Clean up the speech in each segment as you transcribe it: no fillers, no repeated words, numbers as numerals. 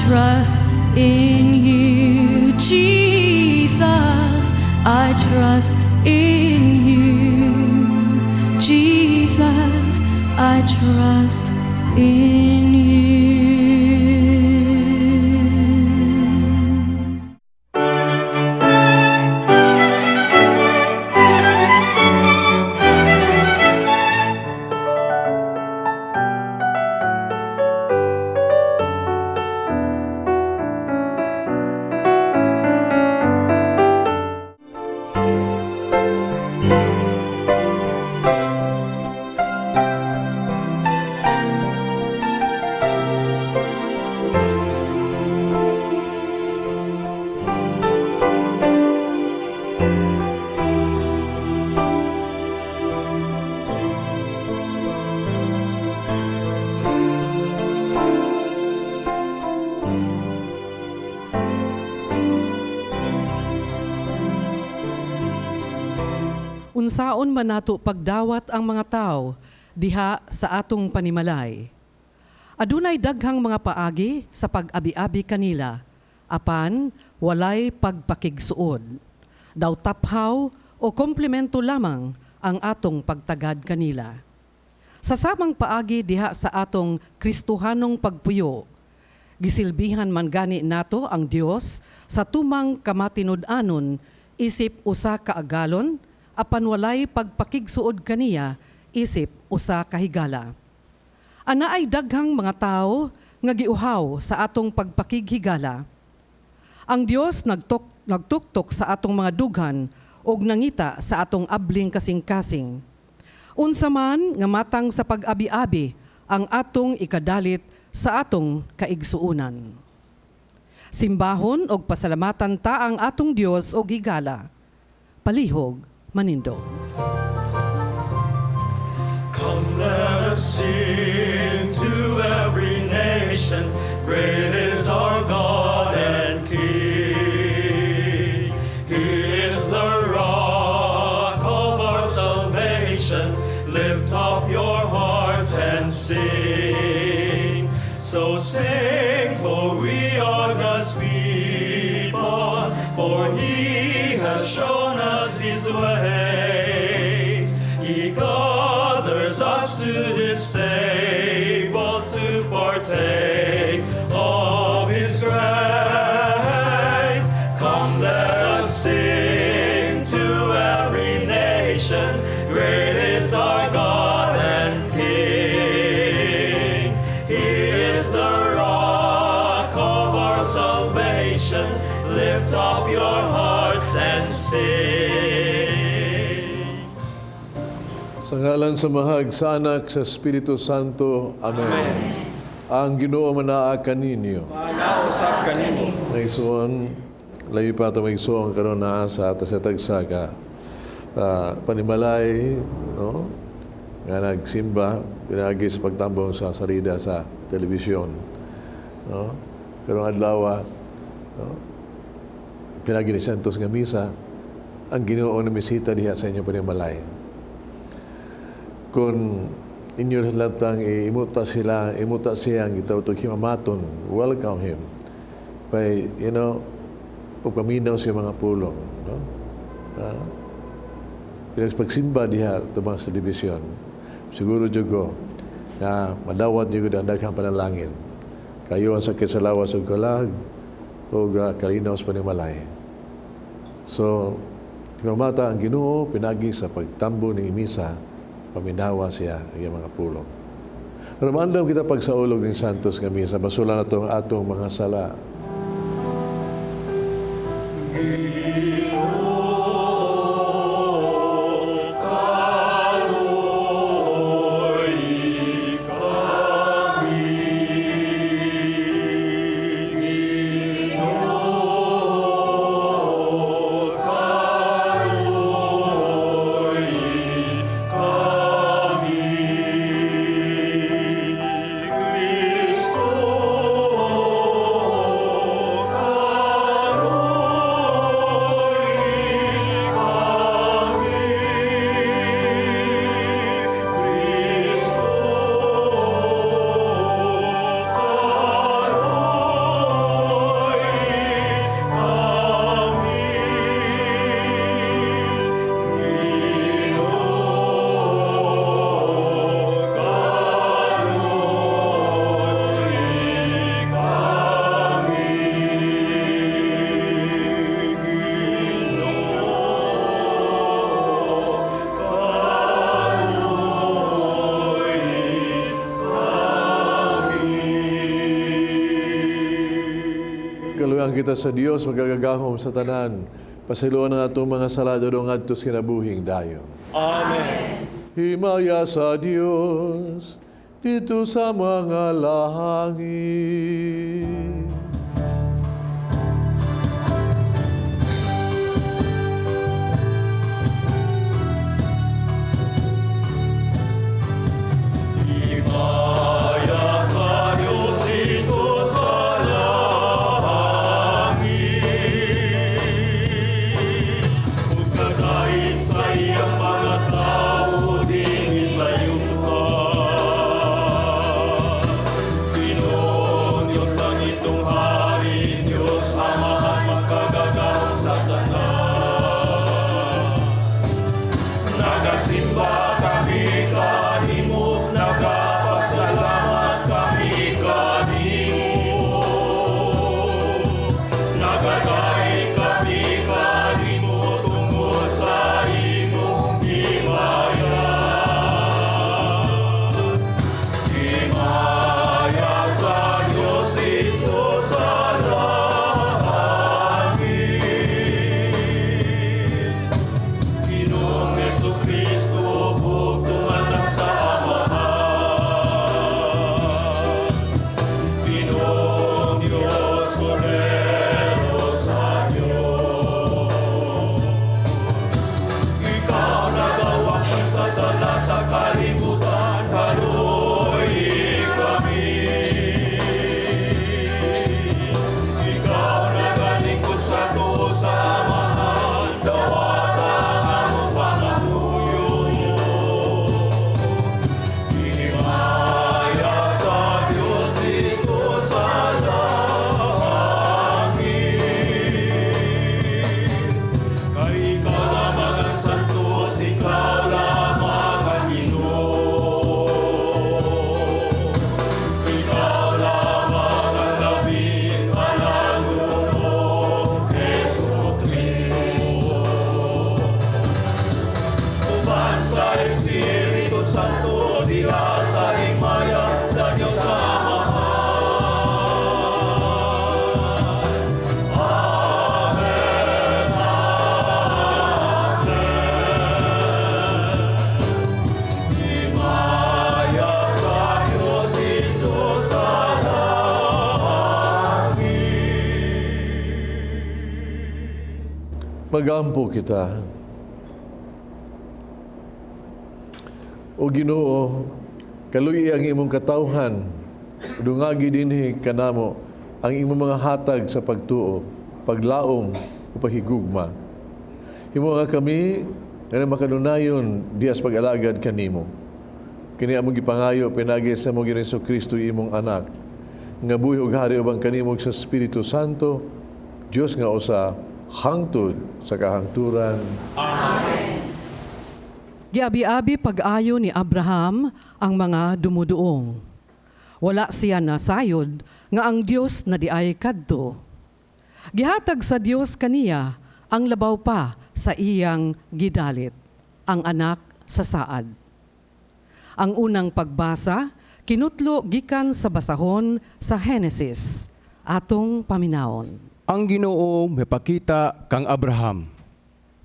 trust in you, Jesus. I trust in you, Jesus. I trust in you. Unsaon man nato pagdawat ang mga tao diha sa atong panimalay. Adunay daghang mga paagi sa pag-abi-abi kanila, apan walay pagpakigsuod. Daw taphaw o komplemento lamang ang atong pagtagad kanila. Sa samang paagi diha sa atong Kristohanong pagpuyo, gisilbihan man gani nato ang Dios sa tumang kamatinud-anon isip usa ka agalon, apan walay pagpakigsuod kaniya isip usa ka higala. Ana ay daghang mga tao nga giuhaw sa atong pagpakighigala. Ang Dios nagtuktok sa atong mga dughan og nangita sa atong abling kasing-kasing. Unsa man nga matang sa pag-abi-abi ang atong ikadalit sa atong kaigsuunan. Simbahon og pasalamatan ta ang atong Dios og higala. Palihog Manindo. Come, let us sing to every nation. Great is our God and King. He is the rock of our salvation. Lift up your hearts and sing. So sing, for we are God's people. For He has shown us His ways. He gathers us to His table to partake of His grace. Come, let us sing to every nation. Great is our God and King. He is the rock of our salvation. Lift up your hearts and sing. Sa ngalan sa Mahag, sa Anak, sa Espiritu Santo. Amen. Ang Ginoo manaa kaninyo. Manao sa kanimo. Naisuon, labi pa ito maigsuon karon naa sa tagsaka. Panimalay, no? Nga nagsimba, pinagi sa pagtambong sa salida sa telebisyon. No? Karong adlaw, no? Pinagi ni Santos nga misa, ang Ginoo na misita diha sa inyong panimalay. Kung inyo latang imuta siya ang gitawag himamaton, welcome him. By, pagpaminaw siya mga pulong. No? Pagsimba diha tumang sa telebisyon, siguro jugo na madawat jugo ang daghang panalangin. Kayo ang sakit sa lawas o kalag o kalinaw sa panimalay. So, himamata ang Ginoo pinagi sa pagtambo ng misa, paminawa siya ang mga pulong. Ramandam kita pagsaulog ng Santos nga misa, basula na itong atong mga sala. kita sa Dios magagagahom sa tanan. Pasiluan ng atong mga sala dudong adto sa kinabuhing dayon. Amen. Himaya sa Dios dito sa mga langit. Magampo kita. O Ginoo, kaluy ang imong katawhan, dungagi dinhi kanamo ang imong mga hatag sa pagtuo, paglaom o paghigugma. Himo nga kami nga makanunayon dias pag-alagad kanimo. Kini among gipangayo pinagi sa mong Ginoong Kristo imong anak. Nga buhi ug hari ubang kanimo sa Espiritu Santo, Dios nga usa hangtod sa kahangturan. Amen. Giabi-abi pag-ayo ni Abraham ang mga dumuduong. Wala siya nasayod nga ang Dios na diay kadto. Gihatag sa Dios kaniya ang labaw pa sa iyang gidalit, ang anak sa saad. Ang unang pagbasa, kinutlo gikan sa basahon sa Genesis, atong paminawon. Ang Ginoo mipakita kang Abraham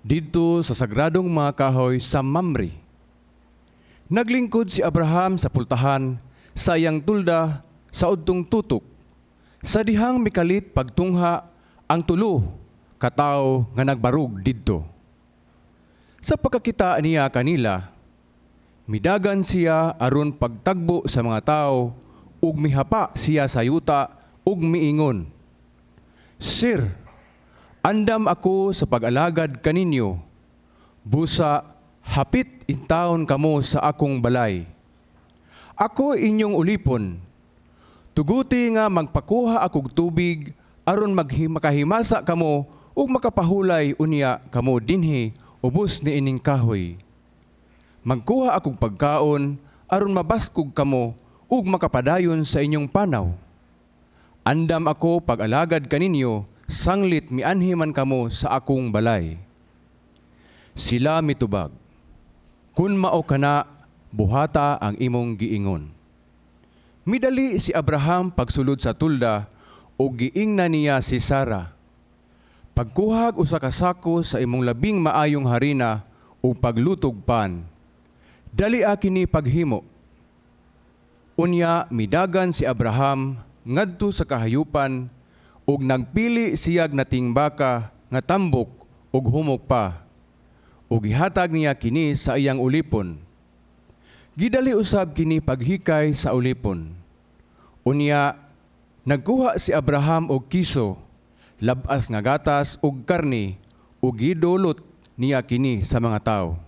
didto sa sagradong mga kahoy sa Mamre. Naglingkod si Abraham sa pultahan sa iyang tulda sa udtong tutok. Sa dihang mikalit pagtungha ang tulo katawo nga nagbarug didto. Sa pagkakita niya kanila, midagan siya aron pagtagbo sa mga tao ug mihapa siya sa yuta ug miingon, "Sir, andam ako sa pag-alagad kaninyo. Busa, hapit intawon kamo sa akong balay. Ako inyong ulipon. Tuguti nga magpakuha akog tubig aron makahimasa kamo ug makapahulay unya kamo dinhi ubos ni ining kahoy. Magkuha akog pagkaon aron mabaskog kamo ug makapadayon sa inyong panaw. Andam ako pag-alagad kaninyo, sanglit mianhi man kamo sa akong balay." Sila mitubag, "Kun mao kana, buhata ang imong giingon." Midali si Abraham pagsulod sa tulda ug giingna niya si Sara. Pagkuhag usa ka sako sa imong labing maayong harina ug paglutog pan. Dali kini paghimo. Unya midagan si Abraham ngadto sa kahayupan ug nagpili siyag nating baka nga tambok ug humok pa. Ug gihatag niya kini sa iyang ulipon. Gidali usab kini paghikay sa ulipon. Unya nagkuha si Abraham og kiso, labas nga gatas ug karne ug gidulot niya kini sa mga tawo.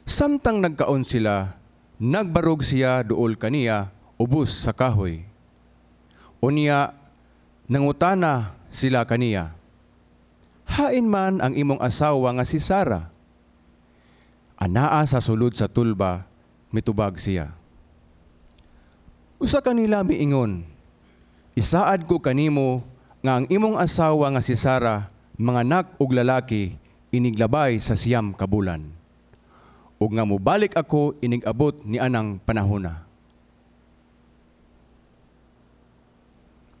Samtang nagkaon sila, nagbarog siya duol kaniya ubos sa kahoy. Unya nangutana sila kaniya, hain man ang imong asawa nga si Sara? Anaa sa sulod sa tulba, mitubag siya. Usa kanila miingon, isaad ko kanimo nga ang imong asawa nga si Sara, manganak og lalaki, iniglabay sa siyam ka bulan. Ug nga mobalik ako inigabot ni anang panahona.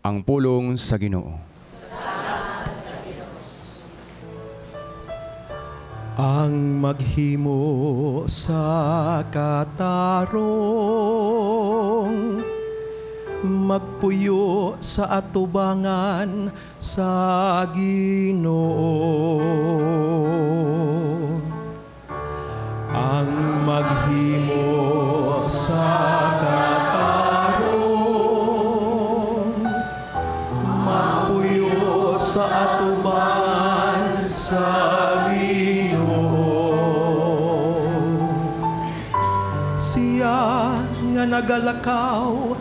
Ang pulong sa Ginoo. Ang maghimo sa katarong, magpuyo sa atubangan sa Ginoo. Ang maghimo sa katarong, magpuyo sa atubangan sa siya nga nagalakaw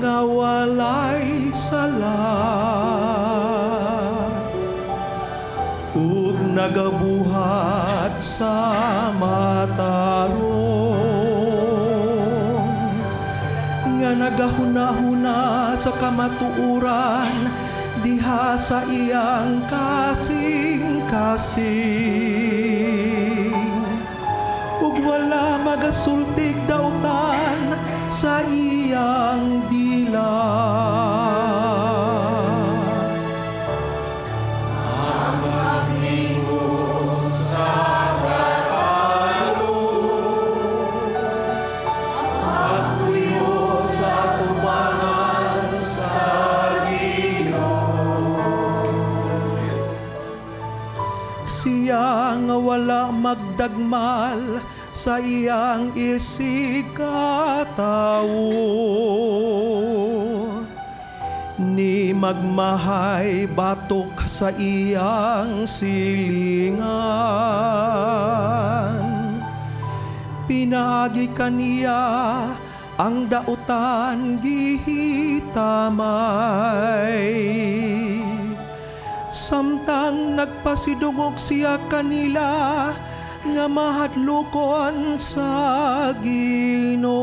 nga walay sala ug nagabuhat sa matarong nga nagahuna-huna sa kamatuuran diha sa iyang kasing-kasing ug wala magasultig dautan sa iyang dila. Ang maghimo sa katarong, magpuyo sa tubangan sa Ginoo. Siya nga wala magdagmal sa iyang isigatawo, ni magmahay batok sa iyang silingan. Pinaagi kaniya ang dautan gihitamay, samtang nagpasidungog siya kanila nga mahadlokon sa Ginoo.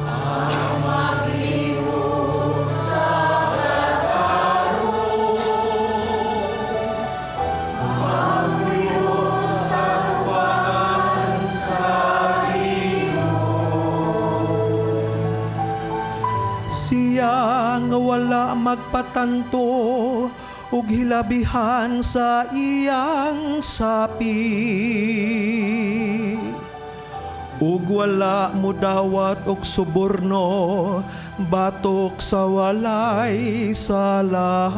Ang maghimo sa katarong, magpuyo sa tubangan sa Ginoo. Siya nga wala magpatanto ug hilabihan sa iyang sapi, ug wala mudawat og suborno batok sa walay sala.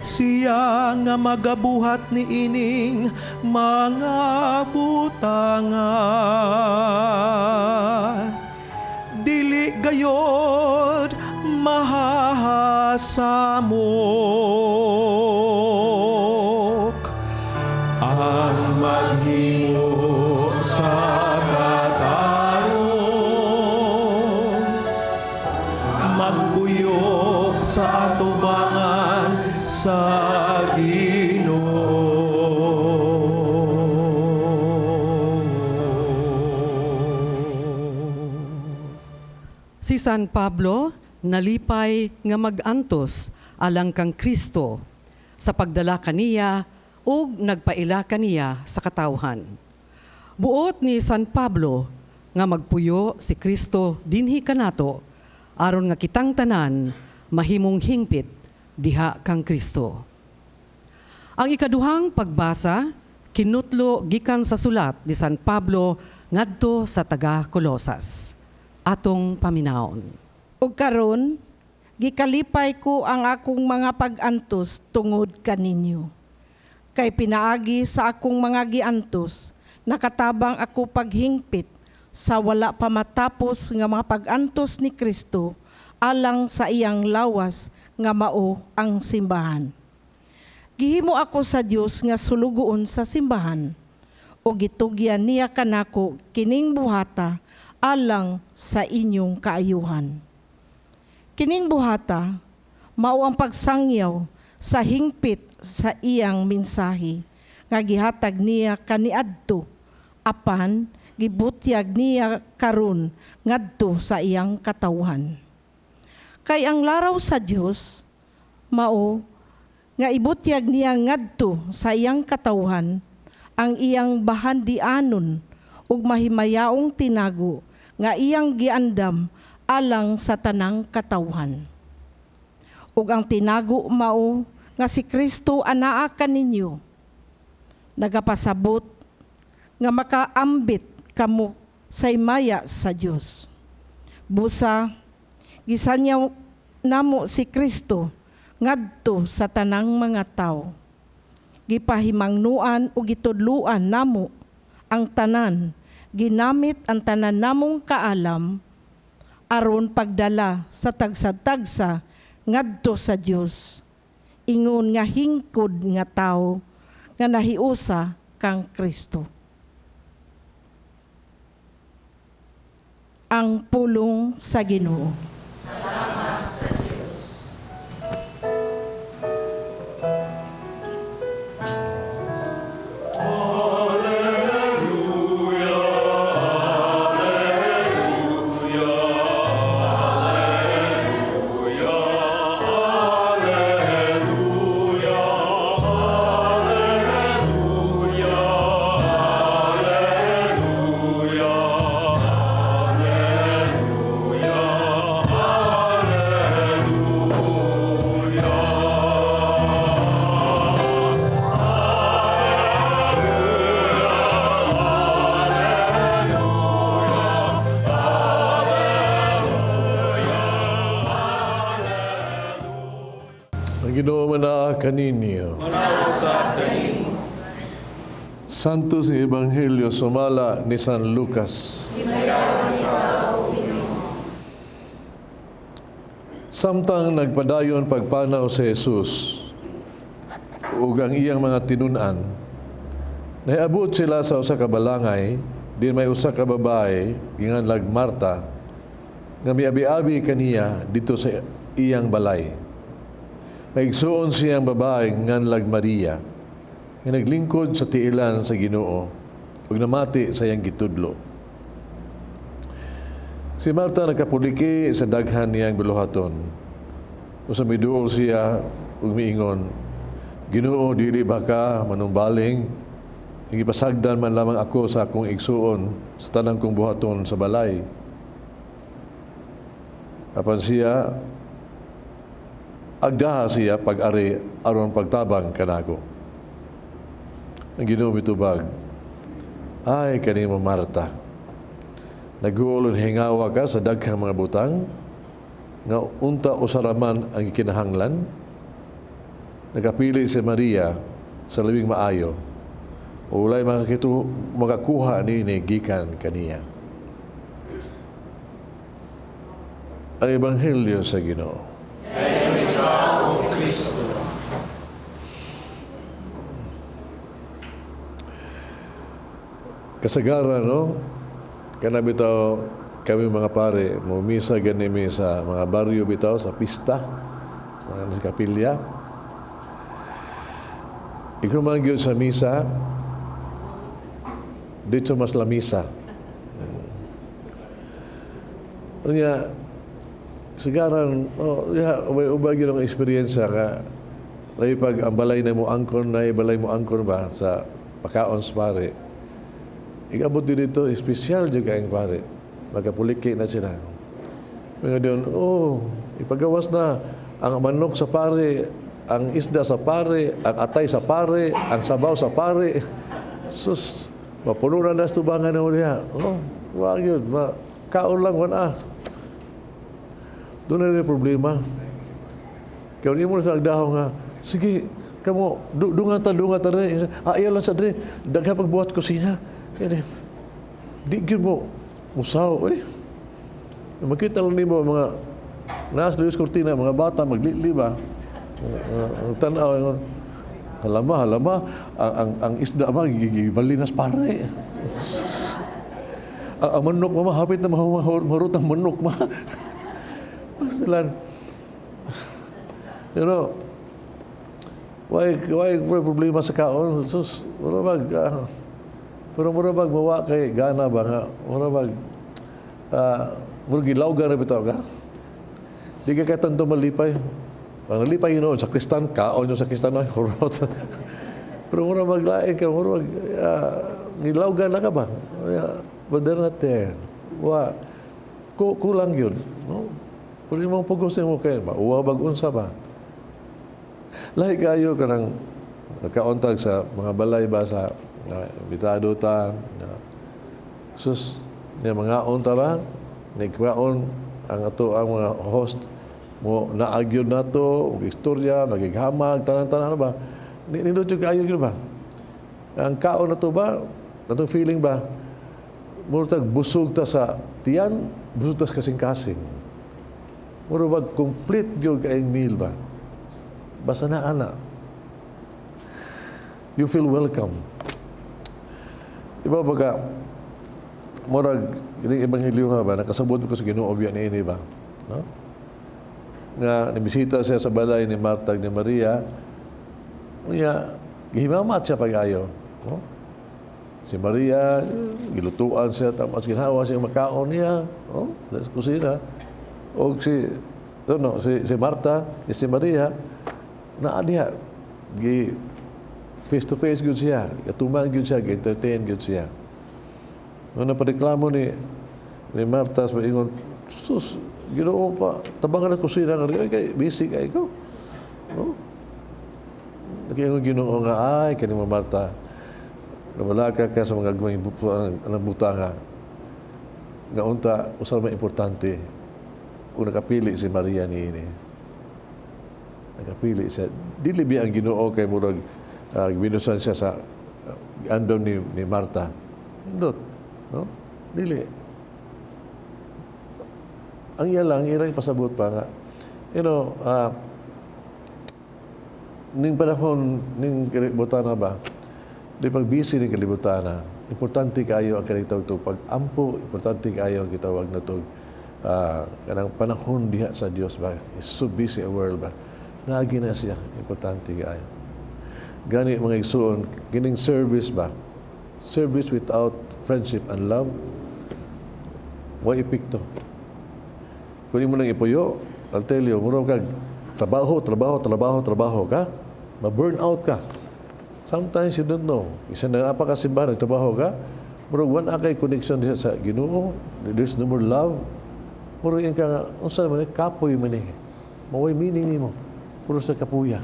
Siya nga magabuhat ni ining mga butanga, dili gayod mahahasamok. Ang maghimo sa katarong, magpuyok sa atubangan sa Ginoo. Si San Pablo nalipay nga mag-antos alang kang Kristo sa pagdala kaniya ug nagpaila kaniya sa katawhan. Buot ni San Pablo nga magpuyo si Kristo dinhi kanato aron nga kitang tanan mahimong hingpit diha kang Kristo. Ang ikaduhang pagbasa kinutlo gikan sa sulat ni San Pablo ngadto sa taga Colosas. Atong paminaon. Ug karon gikalipay ko ang akong mga pag-antos tungod kaninyo. Kay pinaagi sa akong mga giantos, nakatabang ako paghingpit sa wala pa matapos nga mga pag-antos ni Kristo alang sa iyang lawas nga mao ang simbahan. Gihimo ako sa Dios nga sulugoon sa simbahan o gitugyan niya kanako kining buhata alang sa inyong kaayuhan. Kining buhata mao ang pagsangyaw sa hingpit sa iyang mensahe nga gihatag niya kaniadto apan gibutyag niya karon ngadto sa iyang katawhan. Kay ang laraw sa Dios mao nga ibutyag niya ngadto sa iyang katawhan ang iyang bahandianon ug mahimayaong tinago nga iyang giandam alang sa tanang katawhan. Ug ang tinago mao nga si Kristo anaa kaninyo nagapasabot nga makaambit kamo sa himaya sa Dios. Busa gisanyaw namo si Kristo ngadto sa tanang mga tao. Gipahimangnuan o gitudluan namo ang tanan, ginamit ang tanan namong kaalam aron pagdala sa tagsa-tagsa ngadto sa Dios. Ingon nga hingkod nga tao nga nahiusa kang Kristo. Ang pulong sa Ginoo. Salamat sa Diyos. Ang Ginoo manaa kaninyo. Santo sa Ebanghelyo sumala ni San Lucas. Samtang nagpadayon pagpanaw si Jesus ug ang iyang mga tinunan, nahiabot sila sa usa ka balangay, din may usa ka babae ginganlag Marta nga miabi-abi kaniya dito sa iyang balay. Naigsuon siyang babae nganlag Maria nga naglingkod sa tiilan sa Ginoo ug namati sa iyang gitudlo. Si Marta nakapuliki sa daghan niyang biluhaton. Usa miduol siya ug miingon, Ginoo, dili ba ka manumbaling? Igipasagdan man lamang ako sa akong igsuon sa tanang kong buhaton sa balay. Apan siya agdaha siya pag-ari aron pagtabang kanako. Ang Ginoo mitubag, ay kanimo Marta, nag-uulon hingawa ka sa daghang mga butang, nga unta usaraman ang ikinahanglan. Nakapili si Maria sa labing maayo, o ulay makakuha ni gikan kaniya. Ang Ebanghelyo sa Ginoo. Kasagaran, no? Kana bitaw kami mga pare, mo misa gani sa mga baryo bitaw sa pista, mga kapilya. Ikaw man gyud sa misa, dito mas la misa. Unya, sigaran, ubag yun ang experiensya ka, lagi pag ang balay na mo angkon, na balay mo angkon ba sa pakaon sa pare. Ikabot din dito, espesyal juga ang pare. magkapuliki na sila. Mga doon, ipagawas na ang manok sa pare, ang isda sa pare, ang atay sa pare, ang sabaw sa pare. Sus, mapuno na tubangan na niya. Wag yun, kaon lang wana. Doon na rin problema. Kaya hindi mo na sa nagdaho nga, sige, kamo, dungan ta rin. Ayaw lang sa rin, dagha pagbuhat kusina. Di yun mo, musaw, makita lang mo mga nasa Luis Cortina, mga bata, magliliba. Ang tanaw, halama, ang isda ba, gigibalinas pare. Ang manok mo, hapit na mahurot ang manok mo. Sila, why problema sa kaon? Sus, murabag mawa kay gana ba nga? Murabag, murag ilawga na bitaw ka? Di ka tanto malipay. Ang nalipay yun sa kristan, kaon yung sa kristan, hurot. Pero murabag lain ka, murabag, nilawga na ka ba? But they're not there. Kulang yun. No? Kung mong pugusin mo kayo, uwabag unsa ba? Lahi kayo ka ng nagkaontag sa mga balay ba sa bitado ta, sus, niya mga onta ba? Nagkwaon ang ato ang mga host mo naagyon na to, istorya, nagighamag, tanan-tanan ba? Nindot yung kayo yun ba? Ang kaon na to ba? Atong feeling ba? Murtag busog ta sa tiyan, busog ta sa kasing-kasing. Murabag complete yung kaing meal ba? Basta na ana. You feel welcome. Iba baga, murag, ining ebanghelyo nga ba, nakasabot ko sa Ginoo biya ni ini ba? No? Nga, nibisita siya sa balay ni Marta ni Maria, niya, gihimamat siya pag-ayo. No? Si Maria, gilutuan siya, tapos ginawa siya makaon niya, no? Sa kusina. O si Marta, si Maria, naadiha, face-to-face good siya, katuman good siya, entertain good siya. Nung napareklamo ni Marta, ingon, sus, Ginoo pa, tabangan na kusina nga rin, kay busy kay ko. No? Nag-ingon Ginoo nga, ay, kanina Marta, nawala ka sa mga gawing buta nga. Nga unta, usal may importante, kung nakapili si Maria ni ini. Nakapili siya. Dili biya ang Ginoo kay murag binusan siya sa andon ni Marta. Dot, no? Dili. Ang iya lang, irang pasabot pa nga. Ning panahon, ning kalibutan na ba, di pag busy ning kalibutan na, importante kayo ang kanitawag ito. Pag ampo, importante kayo ang kitawag na ito. Kanang panahon diha sa Dios ba? It's so busy a world ba? Naagi na siya, importante kayo. Gani mga igsuon, kining service ba? Service without friendship and love, why epikto? Kung mo nang ipuyo, I'll tell you, murong kag trabaho ka, ma-burn out ka. Sometimes you don't know. Isa na napakasimba, nagtrabaho ka, murong one akay connection diha sa Ginoo, there's no more love. Murong yung ka nga, unsa man kapoy man eh. Maway meaning nimo. Puro sa kapuya.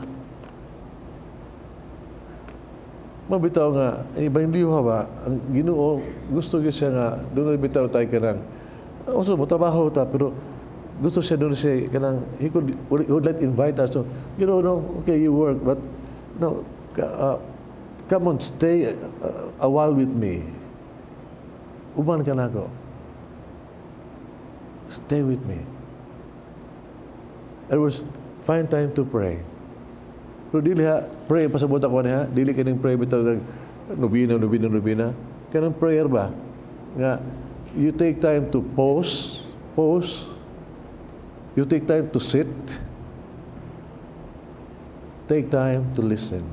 Mabitaw nga, ibang liho ba, ang Ginoo, gusto siya nga, doon na bitaw tayo ka ng, also mo, trabaho ta, pero gusto siya doon siya, kanang, he would like invite us. So, no, okay, you work, but, no, come on, stay a while with me. Uban ka na ako. Stay with me. It was find time to pray. Pero dili ha, pray, pasabot ako niya, dili ka ng pray bitaw ng nubina. Kanang prayer ba? Nga, you take time to pause, you take time to sit, take time to listen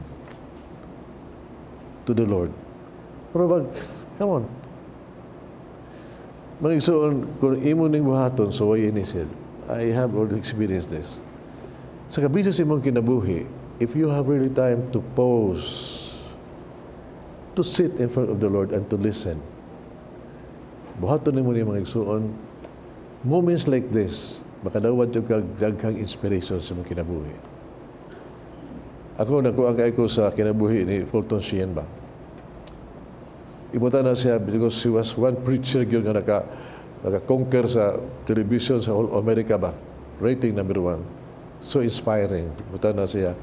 to the Lord. Pero come on. Manigsoon, kung imo ning buhaton, so why ini said, I have already experienced this. Sa kabisa sa imong kinabuhi, if you have really time to pause, to sit in front of the Lord and to listen, buhaton nimo ni mga igsuon, moments like this, makadawat yung daghang inspiration sa mga kinabuhi. Ako, nakuha ko sa kinabuhi ni Fulton Sheen ba? Ibutan na siya because he was one preacher yun nga naka-conquer sa television sa whole America ba? Rating number 1. So inspiring. Ibutan na siya.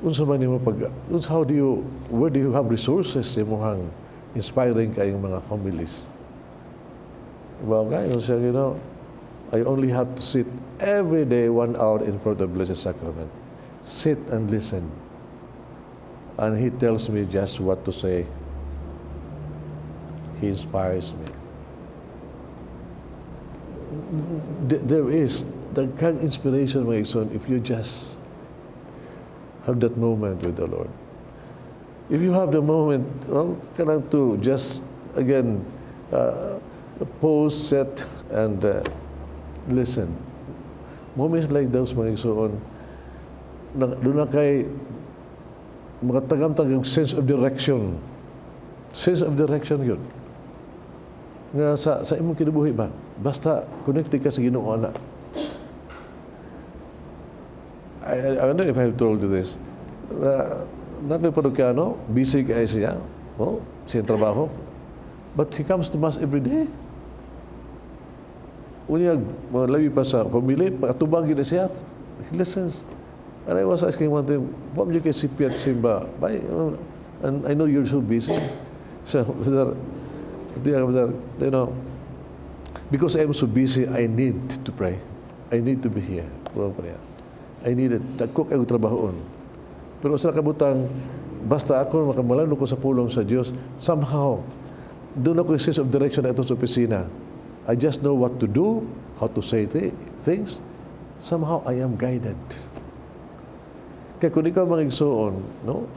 Unsa man nimo where do you have resources sa imong inspiring kayong mga homilies? Well, kayo siya, I only have to sit every day 1 hour in front of the Blessed Sacrament. Sit and listen. And he tells me just what to say. He inspires me. There is the kind of inspiration, my son, if you just have that moment with the Lord. If you have the moment, kanang to just, again, pause, set, and listen. Moments like those, mga igsoon, doon na kay makatagam-tagam sense of direction. Sense of direction yun. Nga sa imong kinabuhi ba? Basta connected ka sa Ginoo ana. I wonder if I have told you this. Natin Padukiano, busy kaya siya. Siya trabaho. But he comes to Mass every day. Unyag, mga labi pa sa family, pagkatubang gina siya. He listens. And I was asking one time, what you can sipi at simba? And I know you're so busy. So, because I'm so busy, I need to pray. I need to be here. I need it. Takok ang trabahoon. Pero sa kabutang, basta ako makamalano ko sa pulong sa Diyos, somehow, doon ako yung sense of direction na ito sa opisina. I just know what to do, how to say things. Somehow, I am guided. Kaya kung ikaw mga igsoon,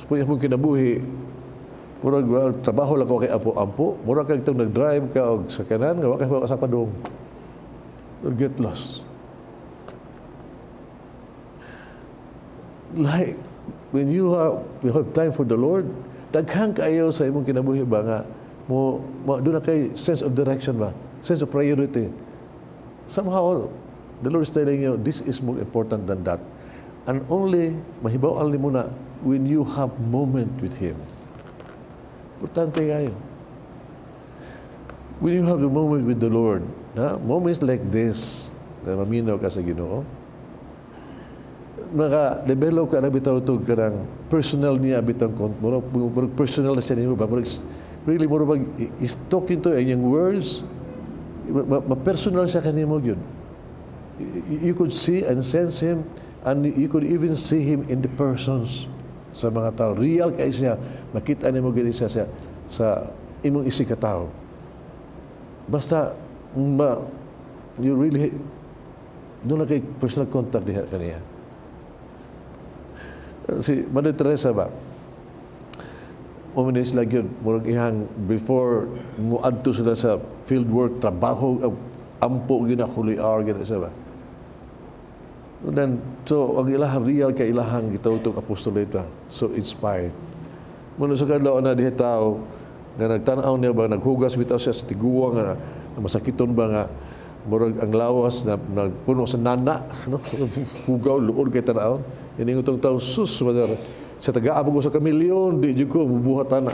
punya mong kinabuhi, murag trabaho lang ko kay ampo-ampo, murag kag itong nag-drive ka o sa kanan, nga wakay pa sa padong. You'll get lost. Like, when you have time for the Lord, daghang kayo sa imong kinabuhi ba nga, doon na kay sense of direction ba? Sense of priority. Somehow, the Lord is telling you, this is more important than that. And only, mahibaw-an mo na, when you have moment with Him. Importante kayo. When you have the moment with the Lord, moments like this, na maminaw ka sa Ginoo, naka-develop ka na bitaw ito ka ng personal niya, bitaw personal na siya niyo ba? Really, is talking to you, yung words, ma-personal siya kanimo yun. You could see and sense Him, and you could even see Him in the persons sa mga tao. Real kayo siya, makita niyo mo gini siya sa imong isikataw. Basta, you really, doon na kay personal contact niya kaniya. Si Mother Teresa ba? Uminis lang yun. Murag ihang, before mo adto sila sa field work, trabaho, ampo, huli hour, gina siya ba? Then, so, ang ilahang real ka ilahang gitawtong apostolate ba? So inspired. Muna sa kadlaw na dihe tao, nga nagtanaw niya ba, naghugas bitaw siya sa tiguwa nga, masakiton ba nga, murag ang lawas na puno sa nana, hugaw, luod kay tanaw. Yan yung itong tao, sus, sa taga-abog ko sa kamilyon, di ko mubuhat na.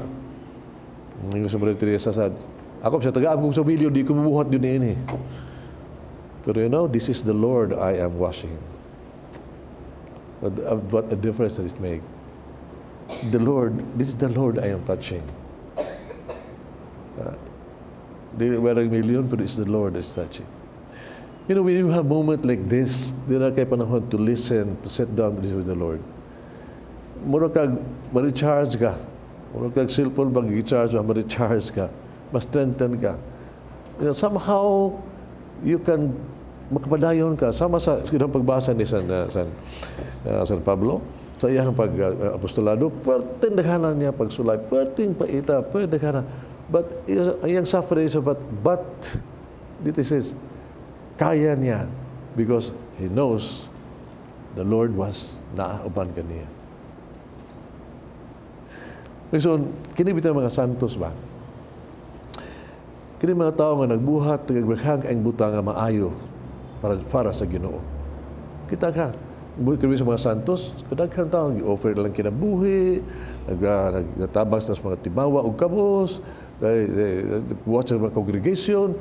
Yung sa Mother Teresa sad, ako sa taga-abog ko sa kamilyon, di ko mubuhat yun ini. Pero this is the Lord I am washing. What a difference that it makes. This is the Lord I am touching. Di merang milyon, pero it's the Lord that's touching. When you have a moment like this, di na kayo panahon to listen, to sit down to listen with the Lord. Mura kag ma-recharge ka. Mura kag cellphone mag-recharge, ma-recharge ka. Ma-strengthen ka. Somehow, you can makapadayon ka. Sama sa pagbasa ni San Pablo, sa iyang pag-apostolado, pwedeng daghanan niya pagsulay, pwedeng paita, pwedeng daghanan. But, iyang suffering is but, this is, kaya niya because he knows the Lord was naauban kaniya. So, kinibita mga santos ba? Kini mga tao nga nagbuhat, nagagrahang kaing butang nga maayo para sa Ginoo. Kita ka, kami sa mga santos, kadaghan tao, offer lang kinabuhi, nagtabas na sa mga tibawa o kabos, buhat sa mga congregation.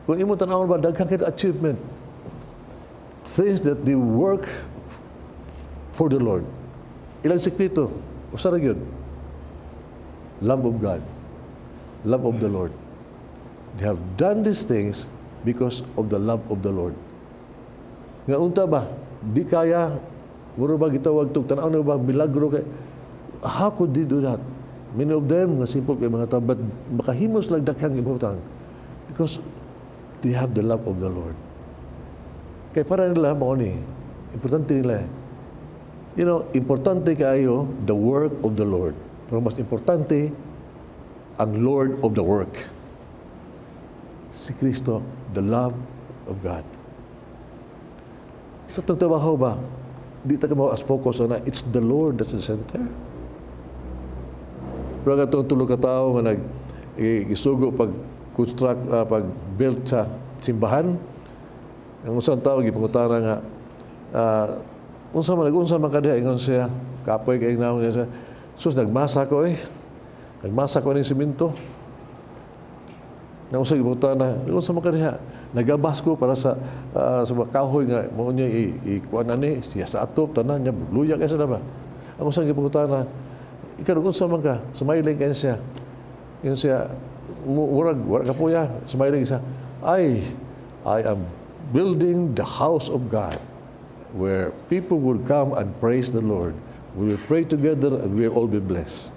Kung imo tanawon ba, daghang kay achievement. Things that they work for the Lord. Ilang sekreto, usara yun. Love of God. Love of the Lord. They have done these things because of the love of the Lord. Nga unta ba, di kaya, muro ba gitawag itong tanaw na ba, milagro kay, how could they do that? Many of them, nga simple kay mga tao, but makahimos lang daghang ibutang because they have the love of the Lord. Kaya para nila, mo ni, importante nila. You know, importante kayo, the work of the Lord. Pero mas importante, ang Lord of the work. Si Kristo, the love of God. Sa itong trabaho ba, di ta ka mo as focus na, it's the Lord that's the center. Pero nga itong tulog ka tao nga nag-isugo pag-construct, pag-build sa simbahan, ang usang tao, gipangutara nga, unsa man kadiha, ingon siya, kapoy kayo naman niya siya, sus, nagmasa ko ng siminto. Nang usang gipangutara na, unsa man kadiha, nagabas ko para sa mga kahoy nga, mo niya ikuan na ni, siya sa atop, tanan niya, luya kayo sa ba. Ang usang gipangutara na, ikaw, unsa man ka, smiling kayo siya. Yun siya, wala ka po ya, smiling siya, I am building the house of God where people will come and praise the Lord. We will pray together and we will all be blessed.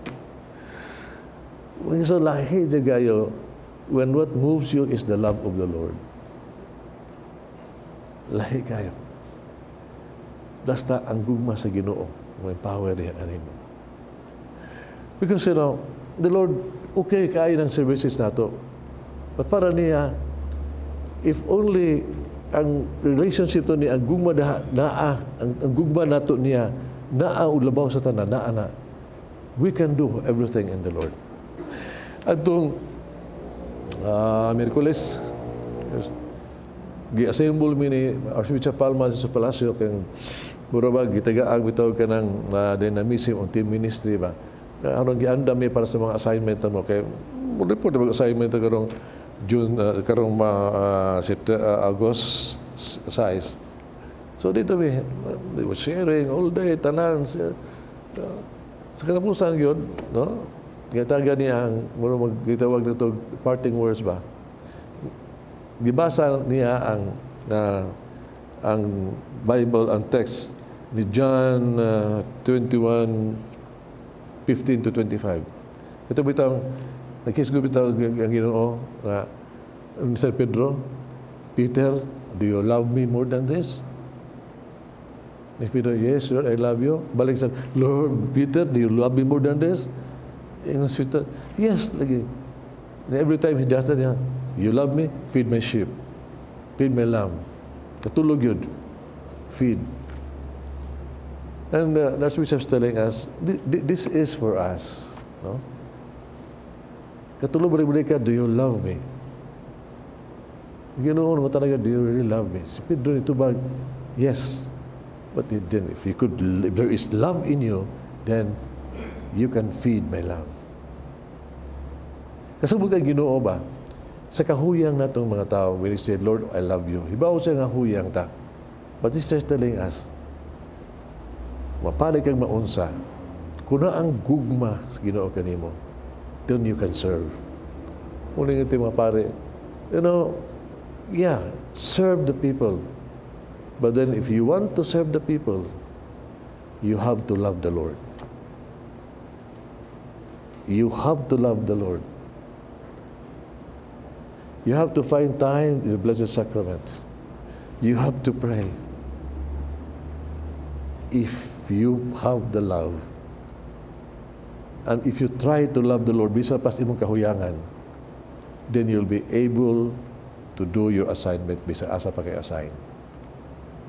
So lahi jagayo, when what moves you is the love of the Lord. Lahi kayo. Basta ang gugma sa Ginoo, may power niya kanimo. Because you know, the Lord, okay kayo ng services nato. But para niya, if only ang relationship to niya, ang gugma ang gugma nato niya, ulabaw sa tanan, na. We can do everything in the Lord. At itong Miyerkules, gi-assemble mi ni Archbishop Palma sa palasyo, kang murabag, gitagaag bitaw ka ng dynamism on team ministry ba. Anong giandam mi para sa mga assignment mo, kay report na mag-assignment karong June, karong August size. So dito they were sharing all day, tanan. Sa katapusan yun, no? Gitaga niya ang, gitawag nito parting words ba? Gibasa niya ang Bible, ang text ni John 21:15 to 25. Ito bitang nagkisgubit ang Ginoo nga, Mr. Pedro, Peter, do you love me more than this? Ni Peter, yes, Lord, I love you. Balik sa, Lord, Peter, do you love me more than this? Ingon si Peter, yes, lagi. Every time he does that, you love me, feed my sheep. Feed my lamb. Katulog yun. Feed. And that's what Bishop's telling us, this is for us. No? Katulog balik-balik ka, do you love me? Ginoon mo talaga, do you really love me? Si Pedro ito ba? Yes. But then, if there is love in you, then you can feed my lamb. Kasabot ang Ginoo ba? Sa kahuyang natong mga tao, when he said, Lord, I love you. Hibaw siya nga huyang ta. But he's just telling us, mapanig kang maunsa, kuna ang gugma sa Ginoo kanimo, then you can serve. Muling ito mga pare, you know, yeah, serve the people. But then if you want to serve the people, you have to love the Lord. You have to love the Lord. You have to find time in the Blessed Sacrament. You have to pray. If you have the love, and if you try to love the Lord, bisa pas imong kahuyangan, then you'll be able to do your assignment bisa asa pa kay assign.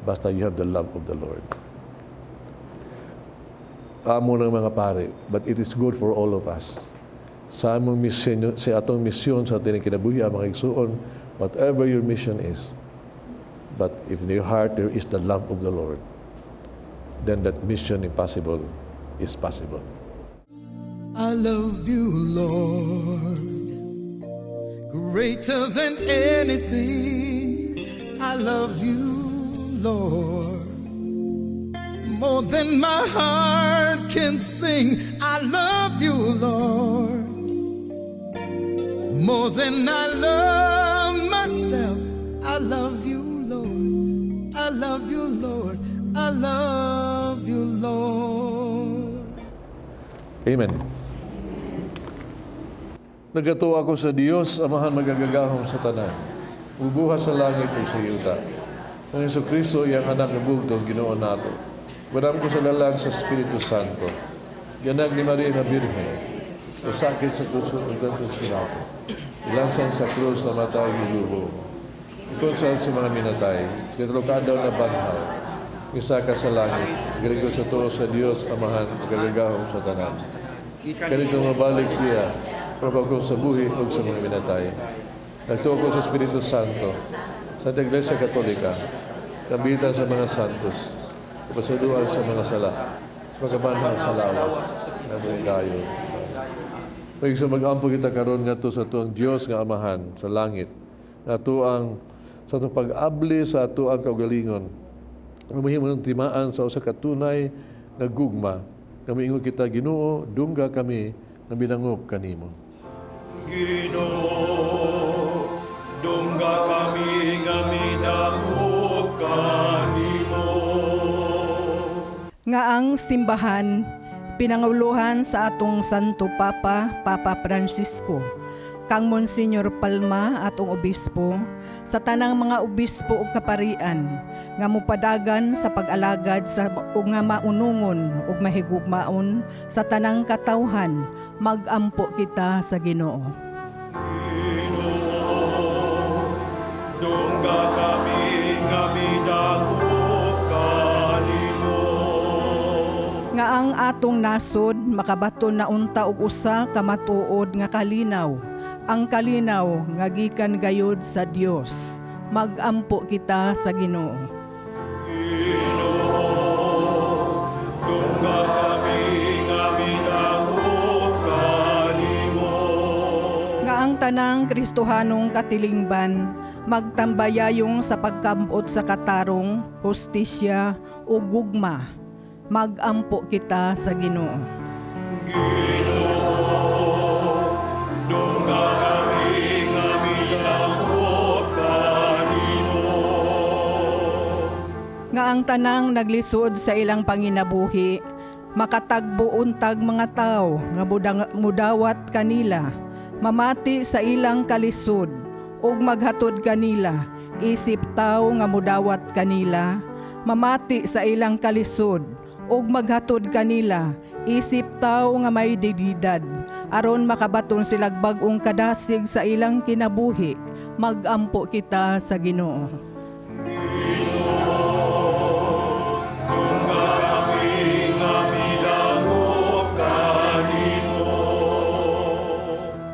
Basta you have the love of the Lord. Amo ng mga pare, but it is good for all of us sa among misyon, sa atong misyon sa ating kinabuhi ang mga igsuon, whatever your mission is. But if in your heart there is the love of the Lord, then that mission impossible is possible. I love you, Lord, greater than anything. I love you, Lord, more than my heart can sing. I love you, Lord, more than I love myself. I love you, Lord. I love you, Lord. I love you, Lord. Amen. Nagatuo ako sa Dios, Amahan magagagahom sa tanan. Ubuha sa langit o sa yuta. Ang Jesucristo, iyang anak ng bugtong, Ginoo nato. Baram ko sa lalang sa Espiritu Santo. Yanag ni Maria na Birhen. Sa sakit sa puso ng gantos kinapo. Ilangsan sa krus na matay gilubo. Ikonsal sa mga minatay. Sa katrokadaw na banhaw. Isa ka sa langit. Garigo sa tuo sa Dios, Amahan magagagahom sa tanan. Ganito mabalik siya. Propagong sa buhi o sa mga minatay. Nagtuo ko sa Espiritu Santo. Sa Iglesia Katolika. Kabitan sa mga santos. Kapasaduan sa mga sala. Sa pagkabanhaw sa lawas. Ng gayo. Pag mag-ampo kita karon nga to sa tuang Diyos nga Amahan sa langit. Nga tuang sa itong pag-abli sa tuang kaugalingon. Mahimo ng timaan sa usa ka tunay na gugma. Kami ingon kita, Ginoo, dungga kami na binangop kanimo. Ginoo, dungga kami nga minangop kanimo. Nga ang simbahan, pinanguluhan sa atong Santo Papa, Papa Francisco, kang Monsignor Palma atong obispo, sa tanang mga obispo ug kaparian, nga mupadagan sa pag-alagad sa ug nga maunungon ug mahigugmaon sa tanang katawhan, magampo kita sa Ginoo. Ginoo, dungga kami nga minangop kanimo. Nga ang atong nasod makabaton na unta og usa ka matuod nga kalinaw, ang kalinaw nga gikan gayud sa Dios. Magampo kita sa Ginoo. Ginoo, dungga kami nga minangop kanimo. Nga ang tanang Kristohanong katilingban magtambayayong sa pagkambot sa katarong, hustisya ug gugma. Magampo kita sa Ginoo. Ginoo, dungga kami nga minangop kanimo. Nga ang tanang naglisod sa ilang panginabuhi, makatagbo untag mga tao nga mudawat kanila, mamati sa ilang kalisod, ug maghatod kanila, isip tao nga mudawat kanila, mamati sa ilang kalisod, ug maghatod kanila, isip tao nga may dididad, aron makabaton silag bag-ong kadasig sa ilang kinabuhi. Magampo kita sa Ginoo.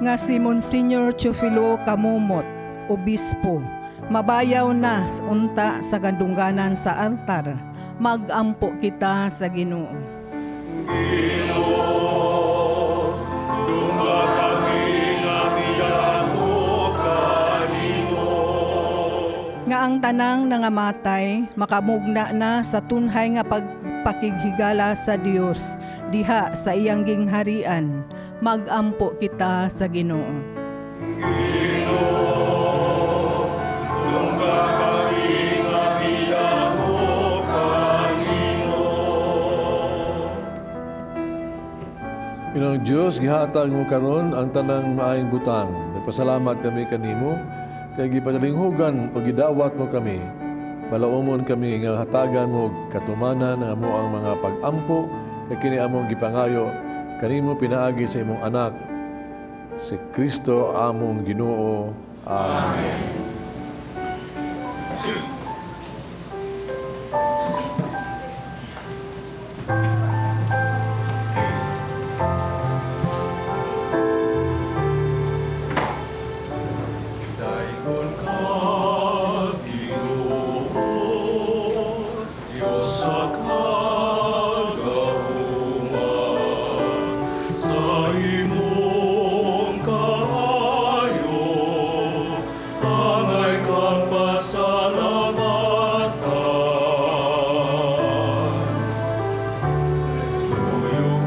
Nga si Monsignor Chufilo Kamumot, obispo, mabayaw na unta sa gandungganan sa altar. Magampo kita sa Ginoo. Ginoo, dungga kami nga minangop kanimo. Nga ang tanang nangamatay, makamugna na sa tunhay nga pagpakighigala sa Dios, diha sa iyang gingharian. Magampo kita sa Ginoo. Ginoo, dungga kami nga minangop kanimo. Inong Diyos, gihatag mo karon ang tanang maayong butang. Nagpasalamat kami kanimo, kay gipadalinghugan o gidawat mo kami. Malaumon kami nga hatagan mo katumanan nga mo ang mga pag-ampo, kay kini among gipangayo, kanimo pinaagi sa imong anak, si Kristo among Ginoo. Amen. sa imong kaayo, angay kang pasalamatan. Luyog